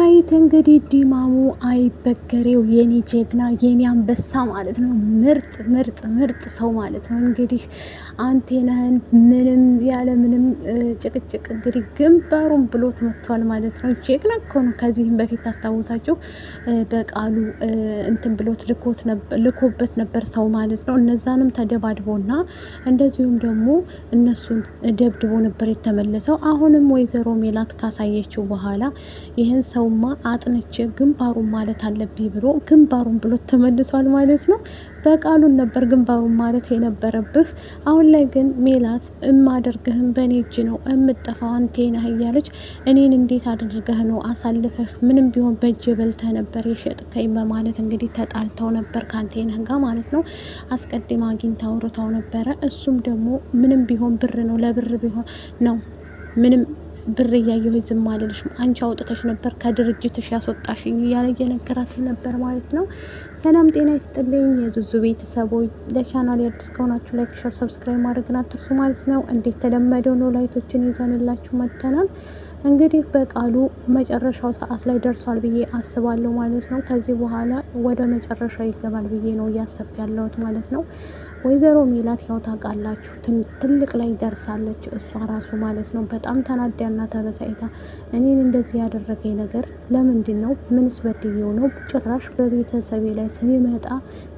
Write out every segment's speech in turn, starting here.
ዳይት እንግዲህ ዲማሙ አይበገሬው የኔ ጀግና የኔ አንበሳ ማለት ነው። ምርጥ ምርጥ ምርጥ ሰው ማለት ነው። እንግዲህ አንቴነህን ምንም ያለ ምንም ጭቅጭቅ እንግዲህ ግንባሩን ብሎት መጥቷል ማለት ነው። ጀግና እኮ ነው። ከዚህም በፊት ታስታውሳችሁ በቃሉ እንትን ብሎት ልኮበት ነበር ሰው ማለት ነው። እነዛንም ተደባድቦና እንደዚሁም ደግሞ እነሱን ደብድቦ ነበር የተመለሰው። አሁንም ወይዘሮ ሜላት ካሳየችው በኋላ ይህን ሰውማ አጥንቼ ግንባሩን ማለት አለብኝ ብሎ ግንባሩን ብሎ ተመልሷል ማለት ነው። በቃሉን ነበር ግንባሩን ማለት የነበረብህ። አሁን ላይ ግን ሜላት እማደርግህን በእኔ እጅ ነው እምጠፋው አንቴ ነህ እያለች እኔን እንዴት አድርገህ ነው አሳልፈህ ምንም ቢሆን በእጅ በልተህ ነበር የሸጥከኝ በማለት እንግዲህ ተጣልተው ነበር ከአንቴነህ ጋር ማለት ነው። አስቀድማ አግኝታ አውርታው ነበረ። እሱም ደግሞ ምንም ቢሆን ብር ነው ለብር ቢሆን ነው ምንም ብር እያየሁ ዝም አልልሽም፣ አንቺ አውጥተሽ ነበር ከድርጅትሽ ያስወጣሽኝ እያለ እየነገራት ነበር ማለት ነው። ሰላም ጤና ይስጥልኝ የዙዙ ቤተሰቦች፣ ለቻናል አዲስ ከሆናችሁ ላይክ፣ ሸር፣ ሰብስክራይብ ማድረግን አትርሱ ማለት ነው። እንዴት ተለመደው ነው ላይቶችን ይዘንላችሁ መጥተናል። እንግዲህ በቃሉ መጨረሻው ሰዓት ላይ ደርሷል ብዬ አስባለሁ ማለት ነው። ከዚህ በኋላ ወደ መጨረሻ ይገባል ብዬ ነው እያሰብኩ ያለሁት ማለት ነው። ወይዘሮ ሜላት ያው ታውቃላችሁ ትልቅ ላይ ደርሳለች እሷ ራሱ ማለት ነው። በጣም ተናዳና ተበሳይታ እኔን እንደዚህ ያደረገኝ ነገር ለምንድን ነው? ምንስ በድዬው ነው? ጭራሽ በቤተሰቤ ላይ ሲመጣ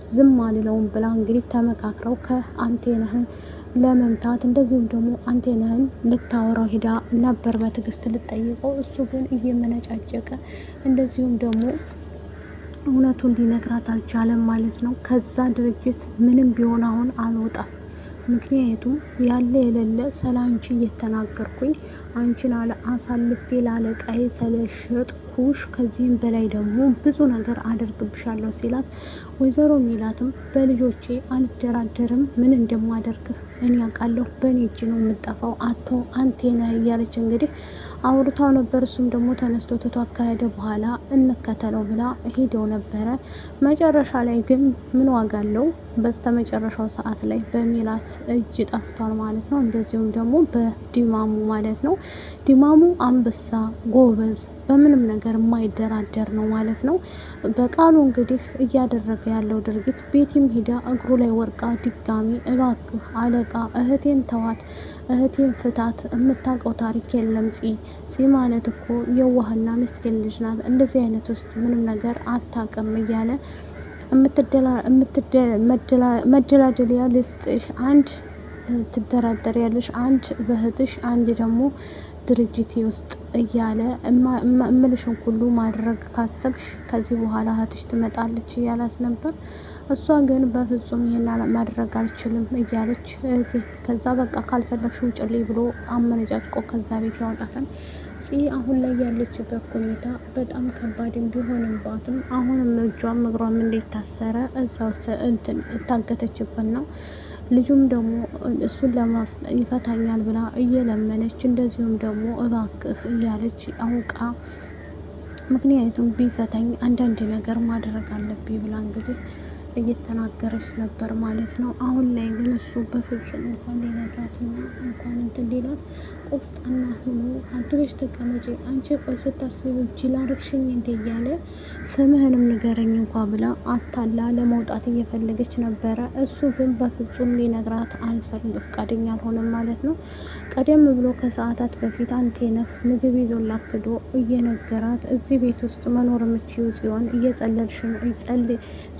ዝም አልለውም ብላ እንግዲህ ተመካክረው ከአንቴነህን ለመምታት እንደዚሁም ደግሞ አንቴነህን ልታወራው ሂዳ ነበር በትዕግስት ልጠይቀው። እሱ ግን እየመነጫጨቀ እንደዚሁም ደግሞ እውነቱን ሊነግራት አልቻለም ማለት ነው። ከዛ ድርጅት ምንም ቢሆን አሁን አልወጣም። ምክንያቱም ያለ የሌለ ስለ አንቺ እየተናገርኩኝ አንቺን አሳልፌ ላለቃዬ ስለሸጥኩሽ ከዚህም በላይ ደግሞ ብዙ ነገር አደርግብሻለሁ ሲላት፣ ወይዘሮ ሜላትም በልጆቼ አልደራደርም፣ ምን እንደማደርግህ እኔ ያውቃለሁ፣ በእኔ እጅ ነው የምጠፋው አቶ አንቴነህ እያለች እንግዲህ አውርታው ነበር። እሱም ደግሞ ተነስቶ ትቶ አካሄደ። በኋላ እንከተለው ብላ ሄደው ነበረ። መጨረሻ ላይ ግን ምን ዋጋ አለው? በስተ መጨረሻው ሰዓት ላይ በሜላት እጅ ጠፍቷል ማለት ነው። እንደዚሁም ደግሞ በዲማሙ ማለት ነው። ዲማሙ አንበሳ ጎበዝ፣ በምንም ነገር የማይደራደር ነው ማለት ነው። በቃሉ እንግዲህ እያደረገ ያለው ድርጊት ቤቲም ሂዳ እግሩ ላይ ወርቃ ድጋሚ እባክህ አለቃ እህቴን ተዋት፣ እህቴን ፍታት፣ የምታውቀው ታሪክ የለም ፂ ማለት እኮ የዋህና ምስኪን ልጅ ናት፣ እንደዚህ አይነት ውስጥ ምንም ነገር አታውቅም እያለ መደላደሊያ ልስጥሽ፣ አንድ ትደራደር ያለሽ፣ አንድ በእህትሽ፣ አንድ ደግሞ ድርጅቴ ውስጥ እያለ እምልሽን ሁሉ ማድረግ ካሰብሽ ከዚህ በኋላ እህትሽ ትመጣለች እያላት ነበር። እሷ ግን በፍጹም ይሄን ማድረግ አልችልም እያለች ከዛ በቃ ካልፈለግሽ ውጭልኝ ብሎ አመነጫጭቆ ከዛ ቤት ያወጣታል። አሁን ላይ ያለችበት ሁኔታ በጣም ከባድም ቢሆንባትም አሁንም እጇም እግሯም እንዴት ታሰረ እዛው እንትን እታገተችበት ነው። ልጁም ደግሞ እሱን ይፈታኛል ብላ እየለመነች እንደዚሁም ደግሞ እባክህ እያለች አውቃ ምክንያቱም ቢፈታኝ አንዳንድ ነገር ማድረግ አለብኝ ብላ እንግዲህ እየተናገረች ነበር ማለት ነው። አሁን ላይ ግን እሱ በፍጹም እንኳን ሊነግራትና እንኳን እንትን ሊላት ቆፍጣና ሆኖ አድበሽ ተቀመጪ፣ አንቺ ቆይ ስታስብ ጅል አደረግሽኝ እንደ እያለ ስምህንም ንገረኝ እንኳ ብላ አታላ ለመውጣት እየፈለገች ነበረ። እሱ ግን በፍጹም ሊነግራት ፈቃደኛ አልሆነም ማለት ነው። ቀደም ብሎ ከሰዓታት በፊት አንቴነህ ምግብ ይዞ ላክዶ እየነገራት እዚህ ቤት ውስጥ መኖር የምችይው ሲሆን እየጸለልሽ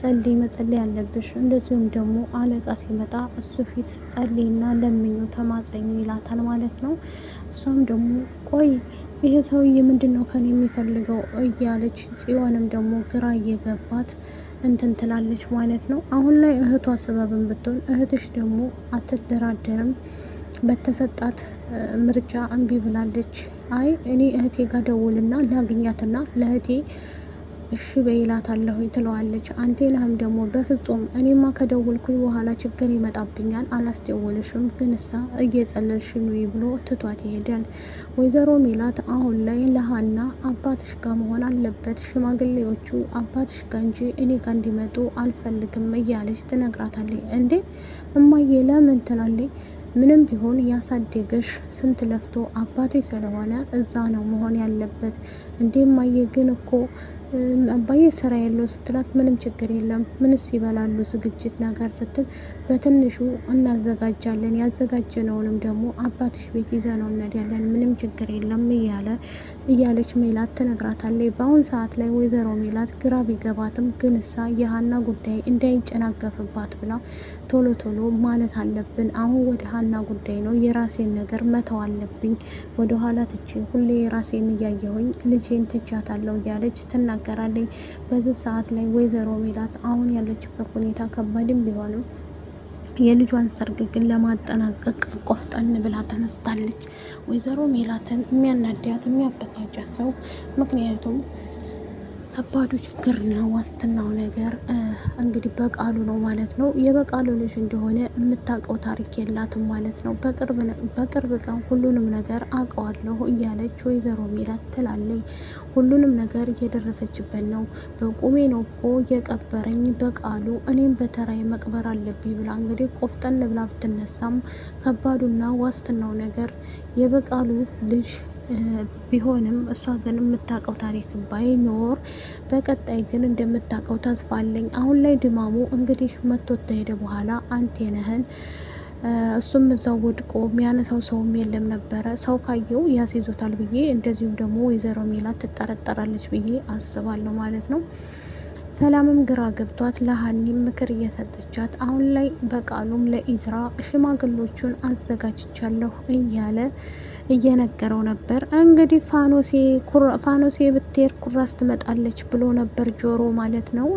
ጸልይ መጸለይ ያለብሽ፣ እንደዚሁም ደግሞ አለቃ ሲመጣ እሱ ፊት ጸልይና ለምኙ ተማጸኝ ይላታል ማለት ነው። እሷም ደግሞ ቆይ ይሄ ሰውዬ ምንድን ነው ከኔ የሚፈልገው እያለች ጽዮንም ደግሞ ግራ እየገባት እንትን ትላለች ማለት ነው። አሁን ላይ እህቷ ሰበብን ብትሆን እህትሽ ደግሞ አትደራደርም፣ በተሰጣት ምርጫ እምቢ ብላለች። አይ እኔ እህቴ ጋር ደውልና ላግኛትና ለእህቴ እሺ በይላታለሁ ትለዋለች። አንቴነህም ደግሞ በፍጹም እኔማ ከደውልኩኝ በኋላ ችግር ይመጣብኛል፣ አላስደውልሽም፣ ግን እሳ እየጸለልሽ ነው ብሎ ትቷት ይሄዳል። ወይዘሮ ሜላት አሁን ላይ ለሀና አባትሽ ጋር መሆን አለበት፣ ሽማግሌዎቹ አባትሽ ጋር እንጂ እኔ ጋር እንዲመጡ አልፈልግም እያለች ትነግራታለች። እንዴ እማዬ ለምን ትላለች። ምንም ቢሆን ያሳደገሽ ስንት ለፍቶ አባቴ ስለሆነ እዛ ነው መሆን ያለበት። እንደማየ ግን እኮ አባዬ ስራ የለው ስትላት ምንም ችግር የለም ምንስ ይበላሉ ዝግጅት ነገር ስትል በትንሹ እናዘጋጃለን ያዘጋጀነውንም ደግሞ አባትሽ ቤት ይዘነው እንሄዳለን ምንም ችግር የለም እያለች ሜላት ትነግራታለች። በአሁን ሰዓት ላይ ወይዘሮ ሜላት ግራ ቢገባትም ግን እሳ የሀና ጉዳይ እንዳይጨናገፍባት ብላ ቶሎ ቶሎ ማለት አለብን፣ አሁን ወደ ሀና ጉዳይ ነው፣ የራሴን ነገር መተው አለብኝ፣ ወደ ኋላ ትቼ ሁሌ የራሴን እያየሁኝ ልጄን ትቻታለሁ እያለች ትናገራለች። በዚህ ሰዓት ላይ ወይዘሮ ሜላት አሁን ያለችበት ሁኔታ ከባድም ቢሆንም የልጇን ሰርግ ግን ለማጠናቀቅ ቆፍጠን ብላ ተነስታለች። ወይዘሮ ሜላትን የሚያናዳት የሚያበሳጫት ሰው ምክንያቱም ከባዱ ችግርና ዋስትናው ነገር እንግዲህ በቃሉ ነው ማለት ነው። የበቃሉ ልጅ እንደሆነ የምታውቀው ታሪክ የላትም ማለት ነው። በቅርብ ቀን ሁሉንም ነገር አውቀዋለሁ እያለች ወይዘሮ ሜላት ትላለች። ሁሉንም ነገር እየደረሰችበት ነው። በቁሜ ነው እኮ የቀበረኝ በቃሉ፣ እኔም በተራይ መቅበር አለብኝ ብላ እንግዲህ ቆፍጠን ብላ ብትነሳም ከባዱና ዋስትናው ነገር የበቃሉ ልጅ ቢሆንም እሷ ግን የምታውቀው ታሪክ ባይኖር በቀጣይ ግን እንደምታውቀው ተስፋ አለኝ። አሁን ላይ ድማሙ እንግዲህ መቶት ተሄደ በኋላ አንቴነህን እሱም እዛው ወድቆ የሚያነሳው ሰውም የለም ነበረ። ሰው ካየው ያስይዞታል ብዬ እንደዚሁም ደግሞ ወይዘሮ ሜላት ትጠረጠራለች ብዬ አስባለሁ ማለት ነው። ሰላምም ግራ ገብቷት ለሀኒም ምክር እየሰጠቻት አሁን ላይ በቃሉም ለኢዝራ ሽማግሎቹን አዘጋጅቻለሁ እያለ እየነገረው ነበር። እንግዲህ ፋኖሴ ብትሄድ ኩራስ ትመጣለች ብሎ ነበር ጆሮ ማለት ነው።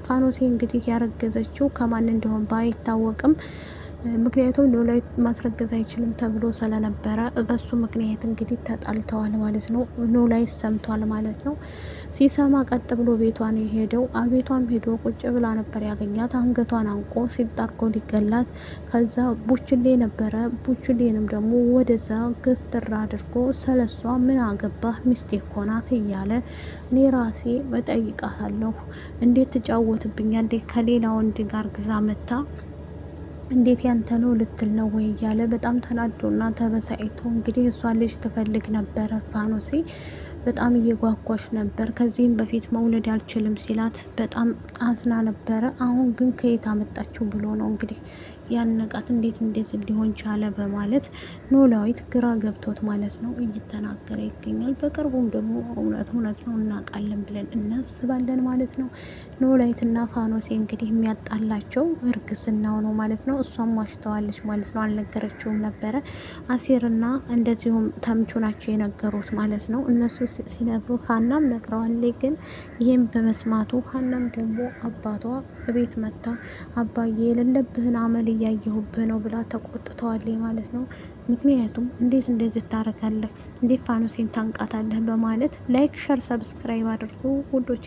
ፋኖሴ እንግዲህ ያረገዘችው ከማን እንደሆን ባይታወቅም ምክንያቱም ኖላዊ ማስረገዝ አይችልም ተብሎ ስለነበረ በሱ ምክንያት እንግዲህ ተጣልተዋል ማለት ነው። ኖላዊ ሰምቷል ማለት ነው። ሲሰማ ቀጥ ብሎ ቤቷን የሄደው ቤቷም ሄዶ ቁጭ ብላ ነበር ያገኛት። አንገቷን አንቆ ሲጣርጎ ሊገላት ከዛ ቡችሌ ነበረ። ቡችሌንም ደግሞ ወደዛ ግፍትራ አድርጎ ስለሷ ምን አገባህ ሚስቴ እኮ ናት እያለ እኔ ራሴ እጠይቃታለሁ እንዴት ትጫወትብኛለች ከሌላ ወንድ ጋር ግዛ መታ እንዴት ያንተ ነው ልትል ነው ወይ እያለ በጣም ተናዶና ተበሳይቶ እንግዲህ እሷ ልጅ ትፈልግ ነበረ። ፋኖሴ በጣም እየጓጓሽ ነበር። ከዚህም በፊት መውለድ አልችልም ሲላት በጣም አዝና ነበረ። አሁን ግን ከየት አመጣችው ብሎ ነው እንግዲህ ያነቃት። እንዴት እንደዚህ ሊሆን ቻለ በማለት ኖላዊት ግራ ገብቶት ማለት ነው እየተናገረ ይገኛል። በቅርቡም ደግሞ እውነት ነው እናውቃለን ብለን እናስባለን ማለት ነው። ኖላዊትና ፋኖሴ እንግዲህ የሚያጣላቸው እርግዝናው ነው ማለት ነው። እሷም ዋሽተዋለች ማለት ነው። አልነገረችውም ነበረ። አሴርና እንደዚሁም ተምቹ ናቸው የነገሩት ማለት ነው። እነሱ ሲነግሩ ሀናም ነግረዋለች። ግን ይህም በመስማቱ ሀናም ደግሞ አባቷ ቤት መታ አባዬ የሌለብህን አመል እያየሁብህ ነው ብላ ተቆጥተዋለች ማለት ነው። ምክንያቱም እንዴት እንደዚህ ታረጋለህ፣ እንዴት ፋኖሴን ታንቃታለህ በማለት ላይክ፣ ሸር፣ ሰብስክራይብ አድርጉ ውዶች።